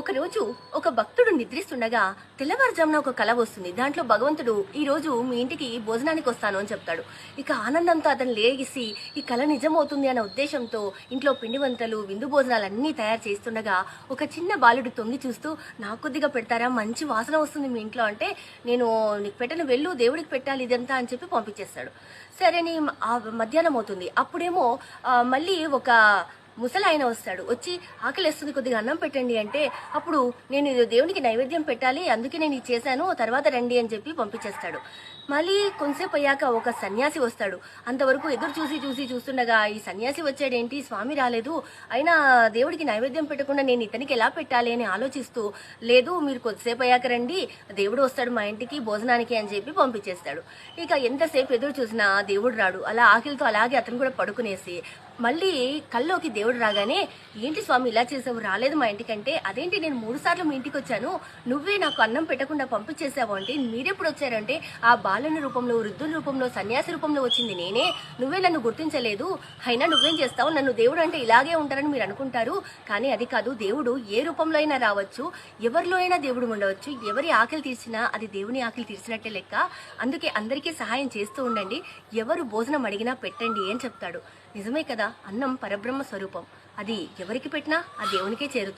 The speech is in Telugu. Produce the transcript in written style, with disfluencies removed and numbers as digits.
ఒకరోజు ఒక భక్తుడు నిద్రిస్తుండగా తెల్లవారుజామున ఒక కల వస్తుంది. దాంట్లో భగవంతుడు ఈ రోజు మీ ఇంటికి భోజనానికి వస్తాను అని చెప్తాడు. ఇక ఆనందంతో అతను లేగిసి ఈ కల నిజమవుతుంది అన్న ఉద్దేశంతో ఇంట్లో పిండి వంటలు విందు భోజనాలు అన్నీ తయారు చేస్తుండగా ఒక చిన్న బాలుడు తొంగి చూస్తూ నాకు కొద్దిగా పెడతారా, మంచి వాసన వస్తుంది మీ ఇంట్లో అంటే, నేను నీకు పెట్టను, వెళ్ళు దేవుడికి పెట్టాలి ఇదంతా అని చెప్పి పంపించేస్తాడు. సరే అని ఆ మధ్యాహ్నం అవుతుంది. అప్పుడేమో మళ్ళీ ఒక ముసలాయన వస్తాడు. వచ్చి ఆకలిస్తుంది, కొద్దిగా అన్నం పెట్టండి అంటే, అప్పుడు నేను ఇది దేవునికి నైవేద్యం పెట్టాలి, అందుకే నేను ఇది చేశాను, తర్వాత రండి అని చెప్పి పంపించేస్తాడు. మళ్ళీ కొంతసేపు అయ్యాక ఒక సన్యాసి వస్తాడు. అంతవరకు ఎదురు చూస్తుండగా ఈ సన్యాసి వచ్చాడేంటి, స్వామి రాలేదు, అయినా దేవుడికి నైవేద్యం పెట్టకుండా నేను ఇతనికి ఎలా పెట్టాలి అని ఆలోచిస్తూ, లేదు మీరు కొద్దిసేపు అయ్యాక రండి, దేవుడు వస్తాడు మా ఇంటికి భోజనానికి అని చెప్పి పంపించేస్తాడు. ఇక ఎంతసేపు ఎదురు చూసినా దేవుడు రాడు. అలా ఆకలితో అలాగే అతను కూడా పడుకునేసి మళ్ళీ కల్లోకి దేవుడు రాగానే, ఏంటి స్వామి ఇలా చేసావు, రాలేదు మా ఇంటికంటే, అదేంటి నేను 3 సార్లు మీ ఇంటికి వచ్చాను, నువ్వే నాకు అన్నం పెట్టకుండా పంపించేసావు అంటే, మీరెప్పుడు వచ్చారంటే, ఆ బాలుని రూపంలో, వృద్ధుల రూపంలో, సన్యాసి రూపంలో వచ్చింది నేనే, నువ్వే నన్ను గుర్తించలేదు, అయినా నువ్వేం చేస్తావు, నన్ను దేవుడు అంటే ఇలాగే ఉంటారని మీరు అనుకుంటారు, కానీ అది కాదు, దేవుడు ఏ రూపంలో అయినా రావచ్చు, ఎవరిలో అయినా దేవుడు ఉండవచ్చు, ఎవరి ఆకలి తీర్చినా అది దేవుని ఆకలి తీర్చినట్టే లెక్క, అందుకే అందరికీ సహాయం చేస్తూ ఉండండి, ఎవరు భోజనం అడిగినా పెట్టండి అని చెప్తాడు. నిజమే కదా, అన్నం పరబ్రహ్మ స్వరూపం, అది ఎవరికి పెట్టినా ఆ దేవునికే చేరుతుంది.